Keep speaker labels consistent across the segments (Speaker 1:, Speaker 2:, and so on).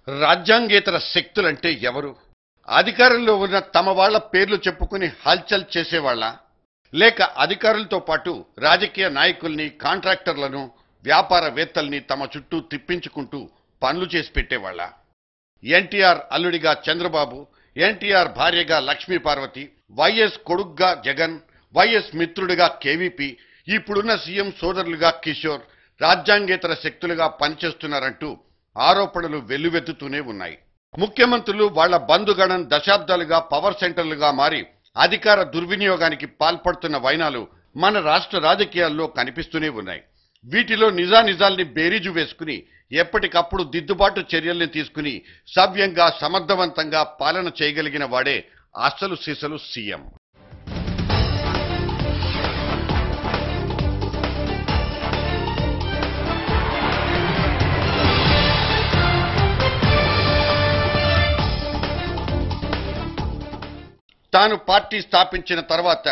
Speaker 1: రాజ్యాంగేతర శక్తులంటే ఎవరు? అధికారంలో ఉన్న తమ వాళ్ల పేర్లు చెప్పుకుని హల్చల్ చేసేవాళ్ళ, లేక అధికారులతో పాటు రాజకీయ నాయకుల్ని, కాంట్రాక్టర్లను, వ్యాపారవేత్తల్ని తమ చుట్టూ తిప్పించుకుంటూ పనులు చేసి పెట్టేవాళ్ళ? ఎన్టీఆర్ అల్లుడిగా చంద్రబాబు, ఎన్టీఆర్ భార్యగా లక్ష్మీపార్వతి, వైఎస్ కొడుగ్గా జగన్, వైఎస్ మిత్రుడిగా కేవీపీ, ఇప్పుడున్న సీఎం సోదరులుగా కిషోర్ రాజ్యాంగేతర శక్తులుగా పనిచేస్తున్నారంటూ ఆరోపణలు వెల్లువెత్తుతూనే ఉన్నాయి. ముఖ్యమంత్రులు వాళ్ల బంధుగణం దశాబ్దాలుగా పవర్ సెంటర్లుగా మారి అధికార దుర్వినియోగానికి పాల్పడుతున్న వైనాలు మన రాష్ట్ర రాజకీయాల్లో కనిపిస్తూనే ఉన్నాయి. వీటిలో నిజానిజాల్ని బేరీజు వేసుకుని ఎప్పటికప్పుడు దిద్దుబాటు చర్యల్ని తీసుకుని సవ్యంగా సమర్థవంతంగా పాలన చేయగలిగిన వాడే అసలు సిసలు సీఎం. తాను పార్టీ స్థాపించిన తర్వాత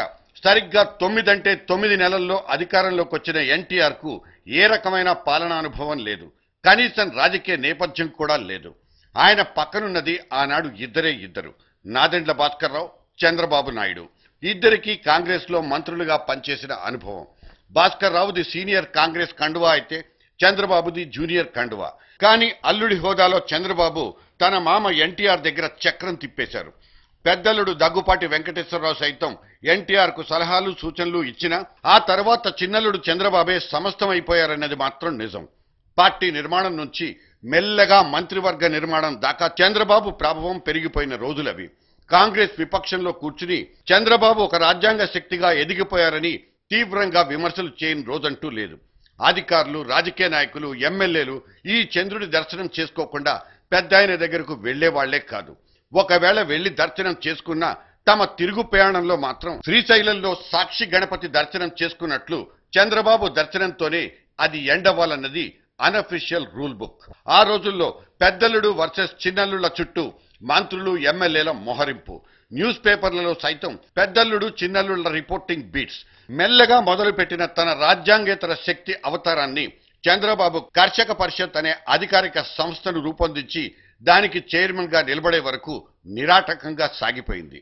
Speaker 1: సరిగ్గా 9 అంటే 9 నెలల్లో అధికారంలోకి వచ్చిన ఎన్టీఆర్ కు ఏ రకమైన పాలనానుభవం లేదు. కనీసం రాజకీయ నేపథ్యం కూడా లేదు. ఆయన పక్కనున్నది ఆనాడు ఇద్దరు, నాదెండ్ల భాస్కర్రావు, చంద్రబాబు నాయుడు. ఇద్దరికీ కాంగ్రెస్ లో మంత్రులుగా పనిచేసిన అనుభవం. భాస్కర్రావుది సీనియర్ కాంగ్రెస్ కండువా అయితే చంద్రబాబుది జూనియర్ కండువా. కానీ అల్లుడి హోదాలో చంద్రబాబు తన మామ ఎన్టీఆర్ దగ్గర చక్రం తిప్పేశారు. పెద్దలుడు దగ్గుపాటి వెంకటేశ్వరరావు సైతం ఎన్టీఆర్ కు సలహాలు సూచనలు ఇచ్చినా ఆ తర్వాత చిన్నలుడు చంద్రబాబే సమస్తమైపోయారన్నది మాత్రం నిజం. పార్టీ నిర్మాణం నుంచి మెల్లగా మంత్రివర్గ నిర్మాణం దాకా చంద్రబాబు ప్రభావం పెరిగిపోయిన రోజులవి. కాంగ్రెస్ విపక్షంలో కూర్చుని చంద్రబాబు ఒక రాజ్యాంగ శక్తిగా ఎదిగిపోయారని తీవ్రంగా విమర్శలు చేయని రోజంటూ లేదు. అధికారులు, రాజకీయ నాయకులు, ఎమ్మెల్యేలు ఈ చంద్రుడి దర్శనం చేసుకోకుండా పెద్దాయన దగ్గరకు వెళ్లేవాళ్లే కాదు. ఒకవేళ వెళ్లి దర్శనం చేసుకున్నా తమ తిరుగు ప్రయాణంలో మాత్రం శ్రీశైలంలో సాక్షి గణపతి దర్శనం చేసుకున్నట్లు చంద్రబాబు దర్శనంతోనే అది ఎండవాలన్నది అనఫిషియల్ రూల్ బుక్. ఆ రోజుల్లో పెద్దలుడు వర్సెస్ చిన్నల్లుళ్ల చుట్టూ మంత్రులు, ఎమ్మెల్యేల మొహరింపు. న్యూస్ పేపర్లలో సైతం పెద్దల్లుడు, చిన్నల్లుళ్ల రిపోర్టింగ్ బీట్స్. మెల్లగా మొదలుపెట్టిన తన రాజ్యాంగేతర శక్తి అవతారాన్ని చంద్రబాబు కర్షక పరిషత్ అనే అధికారిక సంస్థను రూపొందించి దానికి చైర్మన్ గా నిలబడే వరకు నిరాటకంగా సాగిపోయింది.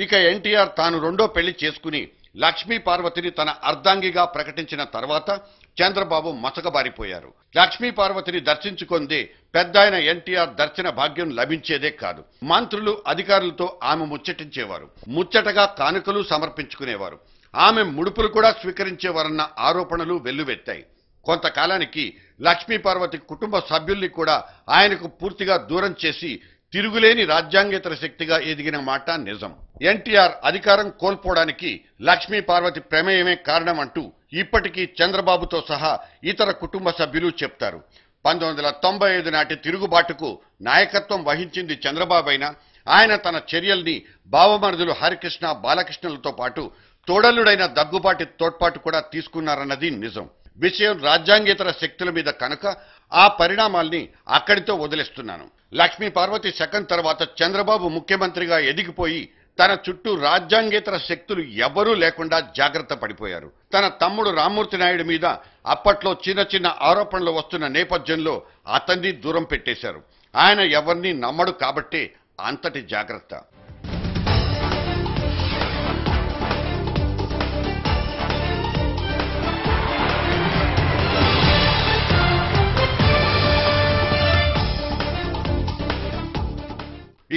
Speaker 1: ఇక ఎన్టీఆర్ తాను రెండో పెళ్లి చేసుకుని లక్ష్మీ పార్వతిని తన అర్ధాంగిగా ప్రకటించిన తర్వాత చంద్రబాబు మసకబారిపోయారు. లక్ష్మీ పార్వతిని దర్శించుకుందే పెద్దాయన ఎన్టీఆర్ దర్శన భాగ్యం లభించేదే కాదు. మంత్రులు, అధికారులతో ఆమె ముచ్చటించేవారు. ముచ్చటగా కానుకలు సమర్పించుకునేవారు. ఆమె ముడుపులు కూడా స్వీకరించేవారన్న ఆరోపణలు వెల్లువెత్తాయి. కొంతకాలానికి లక్ష్మీ పార్వతి కుటుంబ సభ్యుల్ని కూడా ఆయనకు పూర్తిగా దూరం చేసి తిరుగులేని రాజ్యాంగేతర శక్తిగా ఎదిగిన మాట నిజం. ఎన్టీఆర్ అధికారం కోల్పోవడానికి లక్ష్మీ పార్వతి ప్రమేయమే కారణం అంటూ ఇప్పటికీ చంద్రబాబుతో సహా ఇతర కుటుంబ సభ్యులు చెప్తారు. 1995 నాటి తిరుగుబాటుకు నాయకత్వం వహించింది చంద్రబాబు అయినా ఆయన తన చర్యల్ని బావమరుదులు హరికృష్ణ, బాలకృష్ణలతో పాటు తోడల్లుడైన దగ్గుబాటి తోడ్పాటు కూడా తీసుకున్నారన్నది నిజం. విషయం రాజ్యాంగేతర శక్తుల మీద కనుక ఆ పరిణామాల్ని అక్కడితో వదిలేస్తున్నాను. లక్ష్మీ పార్వతి శకం తర్వాత చంద్రబాబు ముఖ్యమంత్రిగా ఎదిగిపోయి తన చుట్టూ రాజ్యాంగేతర శక్తులు ఎవరూ లేకుండా జాగ్రత్త పడిపోయారు. తన తమ్ముడు రామ్మూర్తి నాయుడు మీద అప్పట్లో చిన్న ఆరోపణలు వస్తున్న నేపథ్యంలో అతన్ని దూరం పెట్టేశారు. ఆయన ఎవరిని నమ్మడు కాబట్టే అంతటి జాగ్రత్త.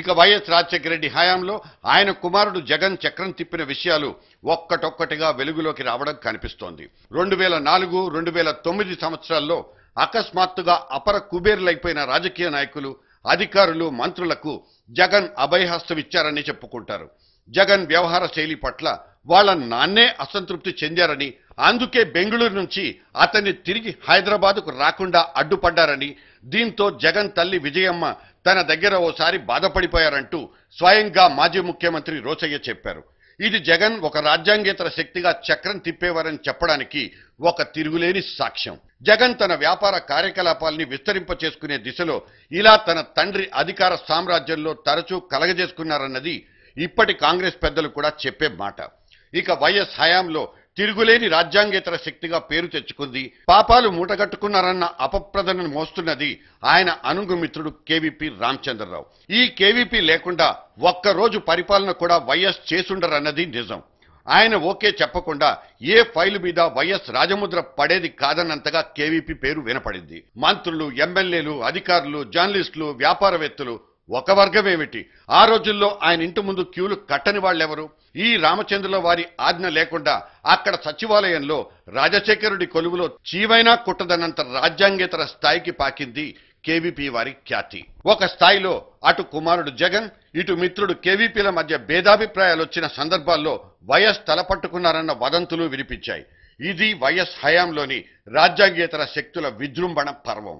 Speaker 1: ఇక వైఎస్ రాజశేఖర రెడ్డి హయాంలో ఆయన కుమారుడు జగన్ చక్రం తిప్పిన విషయాలు ఒక్కటొక్కటిగా వెలుగులోకి రావడం కనిపిస్తోంది. 2004, 2009 సంవత్సరాల్లో అకస్మాత్తుగా అపర కుబేరులైపోయిన రాజకీయ నాయకులు, అధికారులు, మంత్రులకు జగన్ అభయహస్తం ఇచ్చారని చెప్పుకుంటారు. జగన్ వ్యవహార శైలి పట్ల వాళ్ళ నాన్నే అసంతృప్తి చెందారని, అందుకే బెంగళూరు నుంచి అతన్ని తిరిగి హైదరాబాద్కు రాకుండా అడ్డుపడ్డారని, దీంతో జగన్ తల్లి విజయమ్మ తన దగ్గర ఓసారి బాధపడిపోయారంటూ స్వయంగా మాజీ ముఖ్యమంత్రి రోసయ్య చెప్పారు. ఇది జగన్ ఒక రాజ్యాంగేతర శక్తిగా చక్రం తిప్పేవారని చెప్పడానికి ఒక తిరుగులేని సాక్ష్యం. జగన్ తన వ్యాపార కార్యకలాపాల్ని విస్తరింప చేసుకునే దిశలో ఇలా తన తండ్రి అధికార సామ్రాజ్యంలో తరచూ కలగజేసుకున్నారన్నది ఇప్పటి కాంగ్రెస్ పెద్దలు కూడా చెప్పే మాట. ఇక వైఎస్ హయాంలో తిరుగులేని రాజ్యాంగేతర శక్తిగా పేరు తెచ్చుకుంది, పాపాలు మూటగట్టుకున్నారన్న అపప్రదను మోస్తున్నది ఆయన అనుంగుమిత్రుడు కేవీపీ రామచంద్రరావు. ఈ కేవీపీ లేకుండా ఒక్కరోజు పరిపాలన కూడా వైఎస్ చేసుండరన్నది నిజం. ఆయన ఓకే చెప్పకుండా ఏ ఫైలు మీద వైఎస్ రాజముద్ర పడేది కాదన్నంతగా కేవీపీ పేరు వినపడింది. మంత్రులు, ఎమ్మెల్యేలు, అధికారులు, జర్నలిస్టులు, వ్యాపారవేత్తలు ఒక వర్గమేమిటి, ఆ రోజుల్లో ఆయన ఇంటి ముందు క్యూలు కట్టని వాళ్ళెవరు? ఈ రామచంద్రుల వారి ఆజ్ఞ లేకుండా అక్కడ సచివాలయంలో రాజశేఖరుడి కొలువులో చీవైనా కుట్టదన్నంత రాజ్యాంగేతర స్థాయికి పాకింది కేవీపీ వారి ఖ్యాతి. ఒక స్థాయిలో అటు కుమారుడు జగన్, ఇటు మిత్రుడు కేవీపీల మధ్య భేదాభిప్రాయాలు వచ్చిన సందర్భాల్లో వైఎస్ తలపట్టుకున్నారన్న వదంతులు వినిపించాయి. ఇది వైఎస్ హయాంలోని రాజ్యాంగేతర శక్తుల విజృంభణ పర్వం.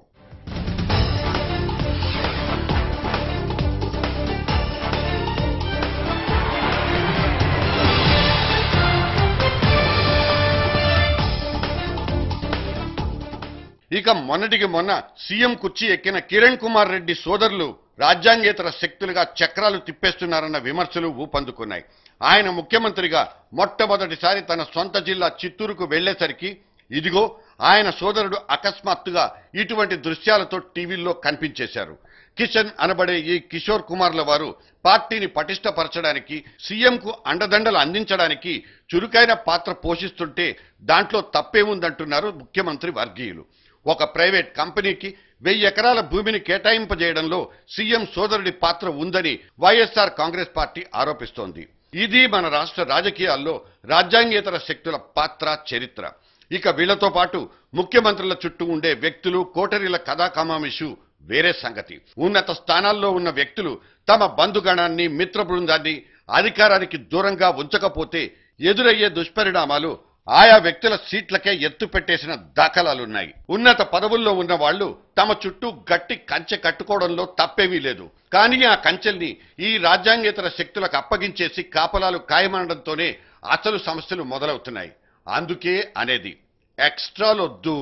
Speaker 1: ఇక మొన్నటికి మొన్న సీఎం కుర్చీ ఎక్కిన కిరణ్ కుమార్ రెడ్డి సోదరులు రాజ్యాంగేతర శక్తులుగా చక్రాలు తిప్పేస్తున్నారన్న విమర్శలు ఊపందుకున్నాయి. ఆయన ముఖ్యమంత్రిగా మొట్టమొదటిసారి తన సొంత జిల్లా చిత్తూరుకు వెళ్లేసరికి ఇదిగో ఆయన సోదరుడు అకస్మాత్తుగా ఇటువంటి దృశ్యాలతో టీవీల్లో కనిపించేశారు. కిషన్ అనబడే ఈ కిషోర్ కుమార్ల వారు పార్టీని పటిష్టపరచడానికి, సీఎంకు అండదండలు అందించడానికి చురుకైన పాత్ర పోషిస్తుంటే దాంట్లో తప్పేముందంటున్నారు ముఖ్యమంత్రి వర్గీయులు. ఒక ప్రైవేట్ కంపెనీకి 1000 ఎకరాల భూమిని కేటాయింపజేయడంలో సీఎం సోదరుడి పాత్ర ఉందని వైఎస్ఆర్ కాంగ్రెస్ పార్టీ ఆరోపిస్తోంది. ఇది మన రాష్ట్ర రాజకీయాల్లో రాజ్యాంగేతర శక్తుల పాత్ర, చరిత్ర. ఇక వీళ్లతో పాటు ముఖ్యమంత్రుల చుట్టూ ఉండే వ్యక్తులు, కోటరీల కథాకమామిషు వేరే సంగతి. ఉన్నత స్థానాల్లో ఉన్న వ్యక్తులు తమ బంధుగణాన్ని, మిత్ర బృందాన్ని అధికారానికి దూరంగా ఉంచకపోతే ఎదురయ్యే దుష్పరిణామాలు ఆయా వ్యక్తుల సీట్లకే ఎత్తు పెట్టేసిన దాఖలాలున్నాయి. ఉన్నత పదవుల్లో ఉన్న వాళ్లు తమ చుట్టూ గట్టి కంచె కట్టుకోవడంలో తప్పేమీ లేదు. కానీ ఆ కంచెల్ని ఈ రాజ్యాంగేతర శక్తులకు అప్పగించేసి కాపలాలు ఖాయమనడంతోనే అసలు సమస్యలు మొదలవుతున్నాయి. అందుకే అనేది ఎక్స్ట్రాలొద్దు.